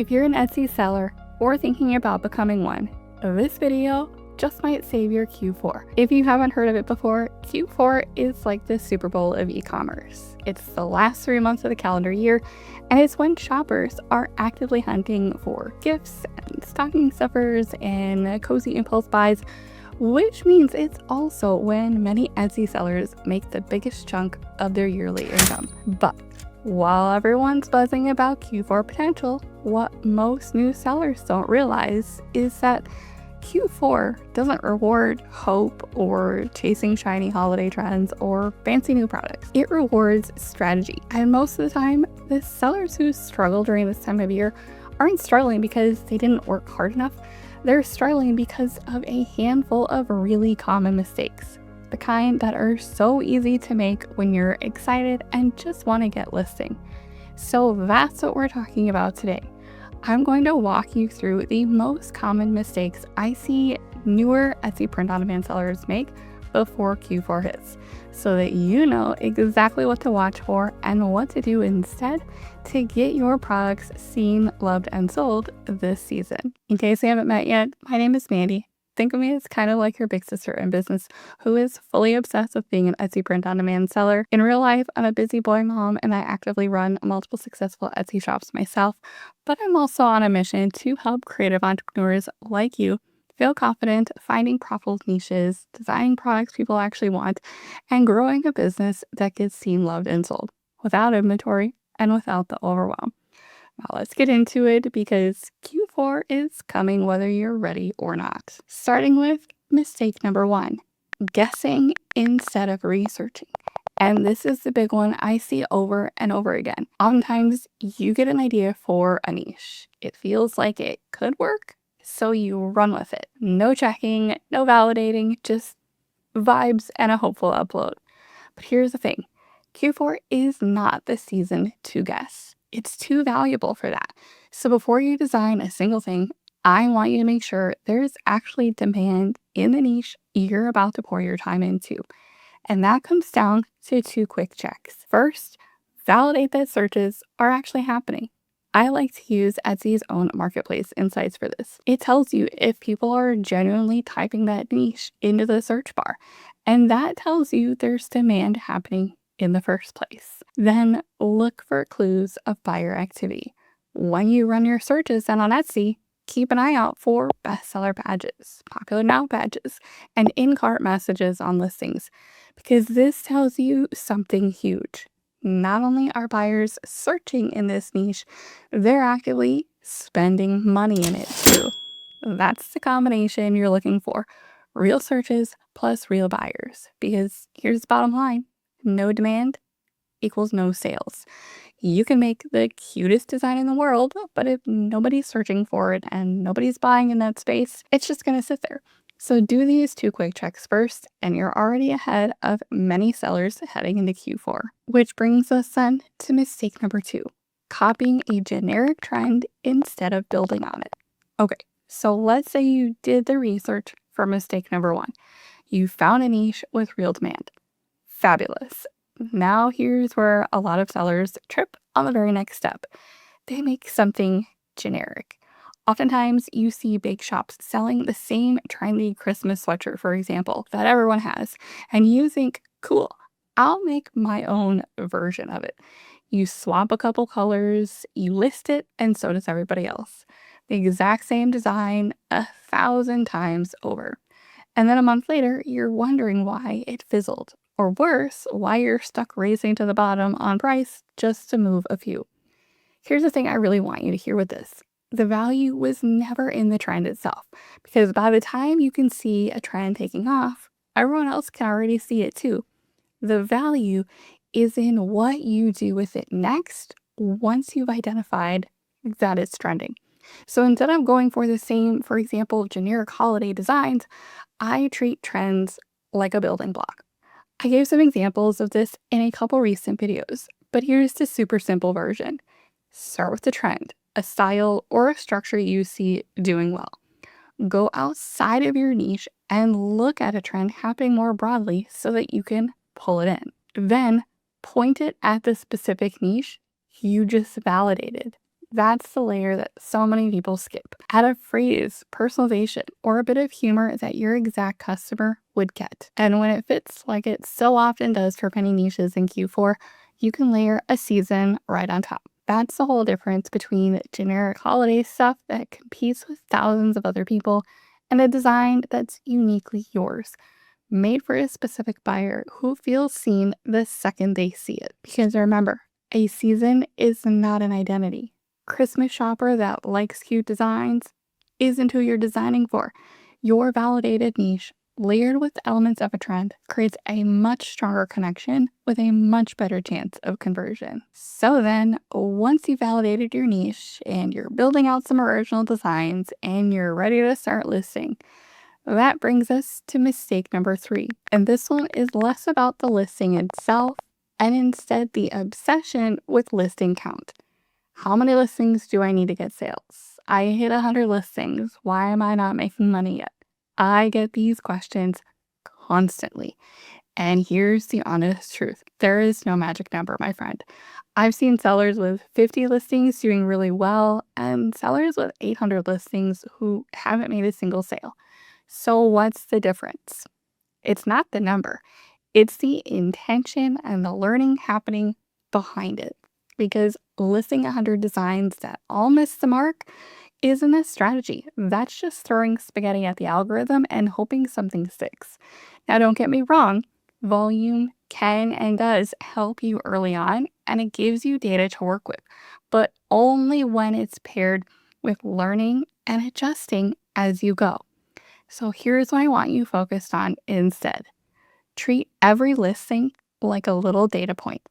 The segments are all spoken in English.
If you're an Etsy seller or thinking about becoming one, this video just might save your Q4. If you haven't heard of it before, Q4 is like the Super Bowl of e-commerce. It's the last 3 months of the calendar year, and it's when shoppers are actively hunting for gifts and stocking stuffers and cozy impulse buys, which means it's also when many Etsy sellers make the biggest chunk of their yearly income. But while everyone's buzzing about Q4 potential, what most new sellers don't realize is that Q4 doesn't reward hope or chasing shiny holiday trends or fancy new products. It rewards strategy. And most of the time, the sellers who struggle during this time of year aren't struggling because they didn't work hard enough. They're struggling because of a handful of really common mistakes. The kind that are so easy to make when you're excited and just want to get listing. So that's what we're talking about today. I'm going to walk you through the most common mistakes I see newer Etsy print-on-demand sellers make before Q4 hits, so that you know exactly what to watch for and what to do instead to get your products seen, loved, and sold this season. In case you haven't met yet, my name is Mandy. Think of me as kind of like your big sister in business who is fully obsessed with being an Etsy print-on-demand seller. In real life, I'm a busy boy mom and I actively run multiple successful Etsy shops myself, but I'm also on a mission to help creative entrepreneurs like you feel confident finding profitable niches, designing products people actually want, and growing a business that gets seen, loved, and sold without inventory and without the overwhelm. Now let's get into it because Q4 is coming whether you're ready or not. Starting with mistake number 1, guessing instead of researching. And this is the big one I see over and over again. Oftentimes you get an idea for a niche. It feels like it could work, so you run with it. No checking, no validating, just vibes and a hopeful upload. But here's the thing. Q4 is not the season to guess. It's too valuable for that. So before you design a single thing, I want you to make sure there's actually demand in the niche you're about to pour your time into. And that comes down to 2 quick checks. First, validate that searches are actually happening. I like to use Etsy's own marketplace insights for this. It tells you if people are genuinely typing that niche into the search bar, and that tells you there's demand happening in the first place. Then look for clues of buyer activity. When you run your searches and on Etsy, keep an eye out for bestseller badges, popular now badges, and in-cart messages on listings, because this tells you something huge. Not only are buyers searching in this niche, they're actively spending money in it too. That's the combination you're looking for. Real searches plus real buyers. Because here's the bottom line. No demand equals no sales. You can make the cutest design in the world, but if nobody's searching for it and nobody's buying in that space, it's just going to sit there. So do these 2 quick checks first, and you're already ahead of many sellers heading into Q4. Which brings us then to mistake number 2, copying a generic trend instead of building on it. Okay, so let's say you did the research for mistake number 1. You found a niche with real demand. Fabulous. Now here's where a lot of sellers trip on the very next step. They make something generic. Oftentimes you see big shops selling the same trendy Christmas sweatshirt, for example, that everyone has, and you think, cool, I'll make my own version of it. You swap a couple colors, you list it, and so does everybody else. The exact same design 1,000 times over. And then a month later, you're wondering why it fizzled. Or worse, why you're stuck racing to the bottom on price just to move a few. Here's the thing I really want you to hear with this. The value was never in the trend itself, because by the time you can see a trend taking off, everyone else can already see it too. The value is in what you do with it next once you've identified that it's trending. So instead of going for the same, for example, generic holiday designs, I treat trends like a building block. I gave some examples of this in a couple recent videos, but here's the super simple version. Start with the trend, a style or a structure you see doing well. Go outside of your niche and look at a trend happening more broadly so that you can pull it in. Then point it at the specific niche you just validated. That's the layer that so many people skip. Add a phrase, personalization, or a bit of humor that your exact customer would get. And when it fits, like it so often does for many niches in Q4, you can layer a season right on top. That's the whole difference between generic holiday stuff that competes with thousands of other people and a design that's uniquely yours, made for a specific buyer who feels seen the second they see it. Because remember, a season is not an identity. Christmas shopper that likes cute designs isn't who you're designing for. Your validated niche, layered with elements of a trend, creates a much stronger connection with a much better chance of conversion. So then, once you've validated your niche and you're building out some original designs and you're ready to start listing, that brings us to mistake number 3. And this one is less about the listing itself and instead the obsession with listing count. How many listings do I need to get sales? I hit 100 listings. Why am I not making money yet? I get these questions constantly. And here's the honest truth. There is no magic number, my friend. I've seen sellers with 50 listings doing really well and sellers with 800 listings who haven't made a single sale. So what's the difference? It's not the number. It's the intention and the learning happening behind it. Because listing 100 designs that all miss the mark isn't a strategy. That's just throwing spaghetti at the algorithm and hoping something sticks. Now, don't get me wrong, volume can and does help you early on, and it gives you data to work with, but only when it's paired with learning and adjusting as you go. So here's what I want you focused on instead. Treat every listing like a little data point.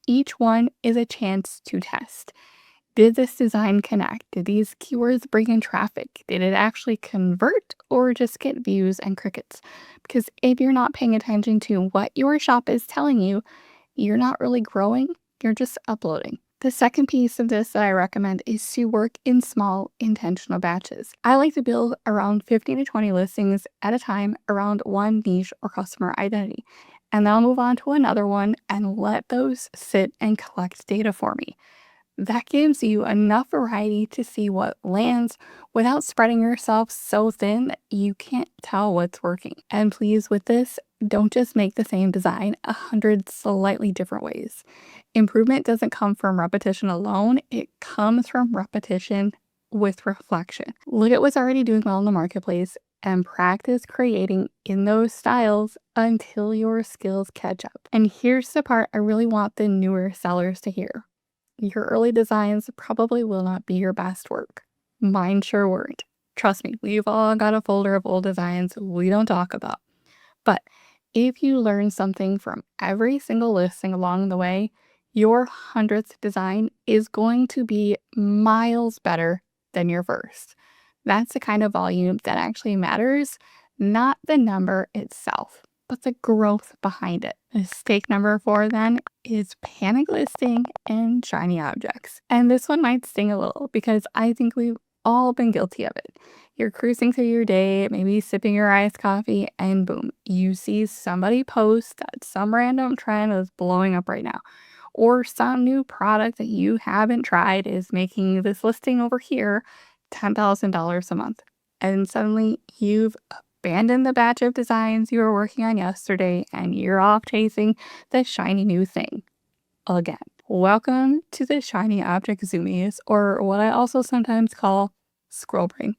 Each one is a chance to test. Did this design connect? Did these keywords bring in traffic? Did it actually convert or just get views and crickets? Because if you're not paying attention to what your shop is telling you, you're not really growing, you're just uploading. The second piece of this that I recommend is to work in small, intentional batches. I like to build around 15 to 20 listings at a time around one niche or customer identity. And then I'll move on to another one and let those sit and collect data for me. That gives you enough variety to see what lands without spreading yourself so thin that you can't tell what's working. And please, with this, don't just make the same design 100 slightly different ways. Improvement doesn't come from repetition alone, it comes from repetition with reflection. Look at what's already doing well in the marketplace and practice creating in those styles until your skills catch up. And here's the part I really want the newer sellers to hear. Your early designs probably will not be your best work. Mine sure weren't. Trust me, we've all got a folder of old designs we don't talk about. But if you learn something from every single listing along the way, your 100th design is going to be miles better than your first. That's the kind of volume that actually matters, not the number itself, but the growth behind it. Mistake number 4 then is panic listing and shiny objects. And this one might sting a little because I think we've all been guilty of it. You're cruising through your day, maybe sipping your iced coffee, and boom, you see somebody post that some random trend is blowing up right now. Or some new product that you haven't tried is making this listing over here $10,000 a month. And suddenly you've abandoned the batch of designs you were working on yesterday and you're off chasing the shiny new thing again. Welcome to the shiny object zoomies, or what I also sometimes call scroll brain.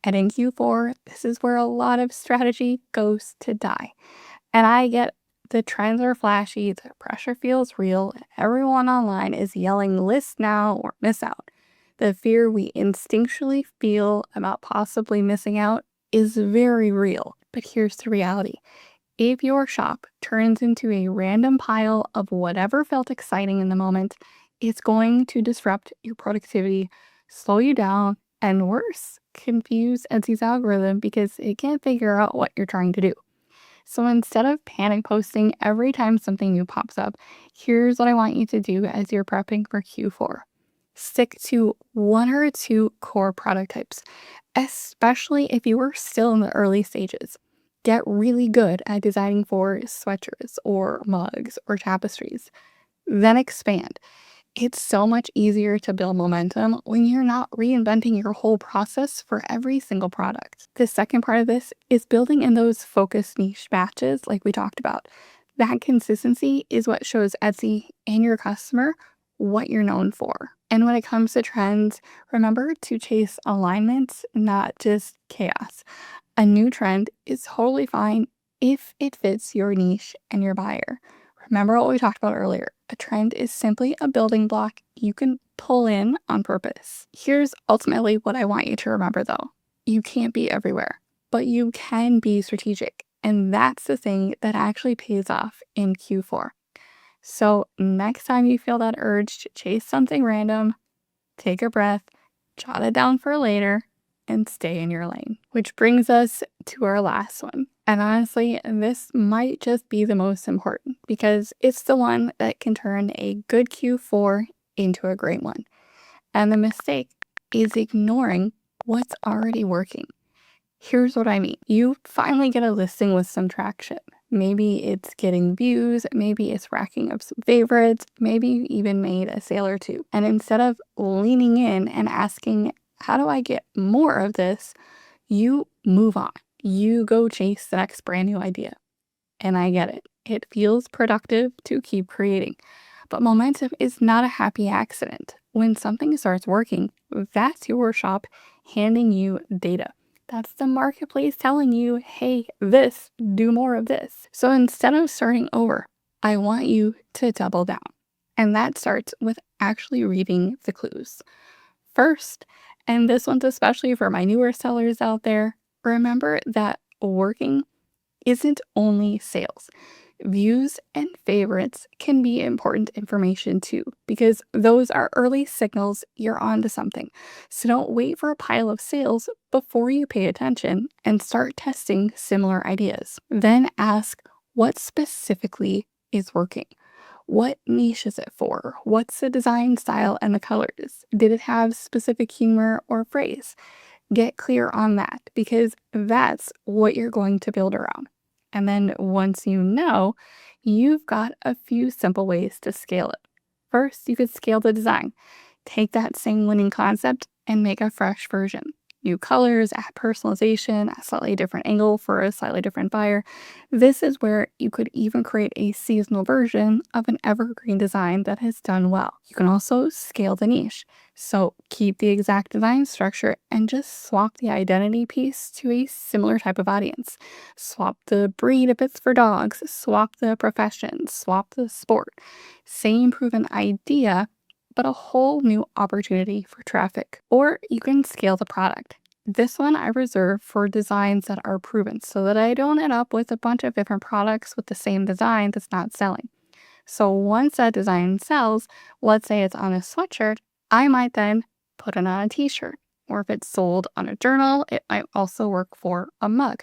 And in Q4, this is where a lot of strategy goes to die. And I get the trends are flashy, the pressure feels real, and everyone online is yelling list now or miss out. The fear we instinctually feel about possibly missing out is very real. But here's the reality. If your shop turns into a random pile of whatever felt exciting in the moment, it's going to disrupt your productivity, slow you down, and worse, confuse Etsy's algorithm because it can't figure out what you're trying to do. So instead of panic posting every time something new pops up, here's what I want you to do as you're prepping for Q4. Stick to 1 or 2 core product types, especially if you are still in the early stages. Get really good at designing for sweatshirts or mugs or tapestries. Then expand. It's so much easier to build momentum when you're not reinventing your whole process for every single product. The second part of this is building in those focused niche batches, like we talked about. That consistency is what shows Etsy and your customer what you're known for. And when it comes to trends, remember to chase alignments, not just chaos. A new trend is totally fine if it fits your niche and your buyer. Remember what we talked about earlier. A trend is simply a building block you can pull in on purpose. Here's ultimately what I want you to remember though. You can't be everywhere, but you can be strategic. And that's the thing that actually pays off in Q4. So next time you feel that urge to chase something random, take a breath, jot it down for later, and stay in your lane. Which brings us to our last one. And honestly, this might just be the most important because it's the one that can turn a good Q4 into a great one. And the mistake is ignoring what's already working. Here's what I mean. You finally get a listing with some traction. Maybe it's getting views, maybe it's racking up some favorites, maybe you even made a sale or two. And instead of leaning in and asking, how do I get more of this? You move on. You go chase the next brand new idea. And I get it. It feels productive to keep creating. But momentum is not a happy accident. When something starts working, that's your shop handing you data. That's the marketplace telling you, hey, do more of this. So instead of starting over, I want you to double down. And that starts with actually reading the clues. First, and this one's especially for my newer sellers out there, remember that working isn't only sales. Views and favorites can be important information too, because those are early signals you're onto something. So don't wait for a pile of sales before you pay attention and start testing similar ideas. Then ask what specifically is working. What niche is it for? What's the design style and the colors? Did it have specific humor or phrase? Get clear on that because that's what you're going to build around. And then once you know, you've got a few simple ways to scale it. First, you could scale the design. Take that same winning concept and make a fresh version. New colors, add personalization, a slightly different angle for a slightly different buyer. This is where you could even create a seasonal version of an evergreen design that has done well. You can also scale the niche. So keep the exact design structure and just swap the identity piece to a similar type of audience. Swap the breed if it's for dogs, swap the profession, swap the sport. Same proven idea, but a whole new opportunity for traffic. Or you can scale the product. This one I reserve for designs that are proven so that I don't end up with a bunch of different products with the same design that's not selling. So once that design sells, let's say it's on a sweatshirt, I might then put it on a t-shirt. Or if it's sold on a journal, it might also work for a mug.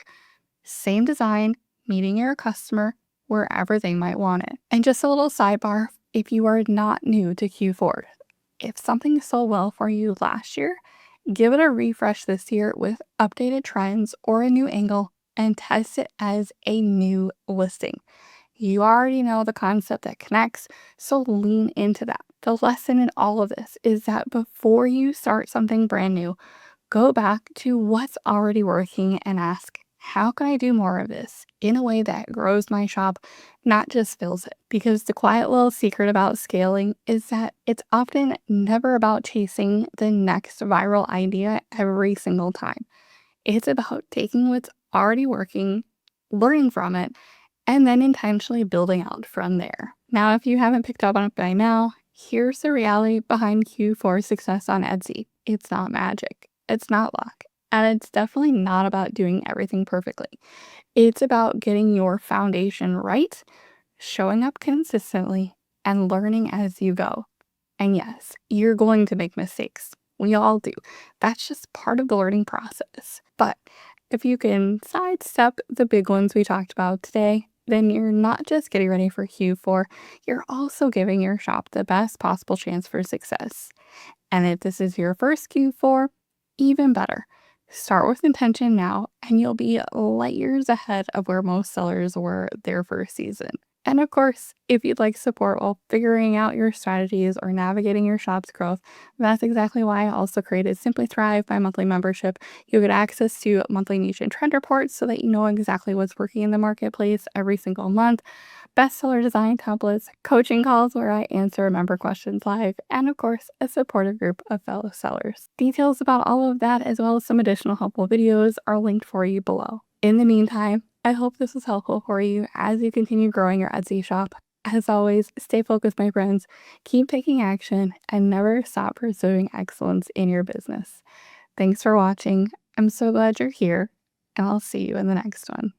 Same design, meeting your customer wherever they might want it. And just a little sidebar, if you are not new to Q4, if something sold well for you last year, give it a refresh this year with updated trends or a new angle and test it as a new listing. You already know the concept that connects, so lean into that. The lesson in all of this is that before you start something brand new, go back to what's already working and ask, how can I do more of this in a way that grows my shop, not just fills it? Because the quiet little secret about scaling is that it's often never about chasing the next viral idea every single time. It's about taking what's already working, learning from it, and then intentionally building out from there. Now, if you haven't picked up on it by now, here's the reality behind Q4 success on Etsy. It's not magic. It's not luck. And it's definitely not about doing everything perfectly. It's about getting your foundation right, showing up consistently, and learning as you go. And yes, you're going to make mistakes. We all do. That's just part of the learning process. But if you can sidestep the big ones we talked about today, then you're not just getting ready for Q4, you're also giving your shop the best possible chance for success. And if this is your first Q4, even better. Start with intention now, and you'll be light years ahead of where most sellers were their first season. And of course, if you'd like support while figuring out your strategies or navigating your shop's growth, that's exactly why I also created Simply Thrive, my monthly membership. You get access to monthly niche and trend reports so that you know exactly what's working in the marketplace every single month, bestseller design templates, coaching calls where I answer member questions live, and of course, a supportive group of fellow sellers. Details about all of that, as well as some additional helpful videos, are linked for you below. In the meantime, I hope this was helpful for you as you continue growing your Etsy shop. As always, stay focused, my friends. Keep taking action and never stop pursuing excellence in your business. Thanks for watching. I'm so glad you're here, and I'll see you in the next one.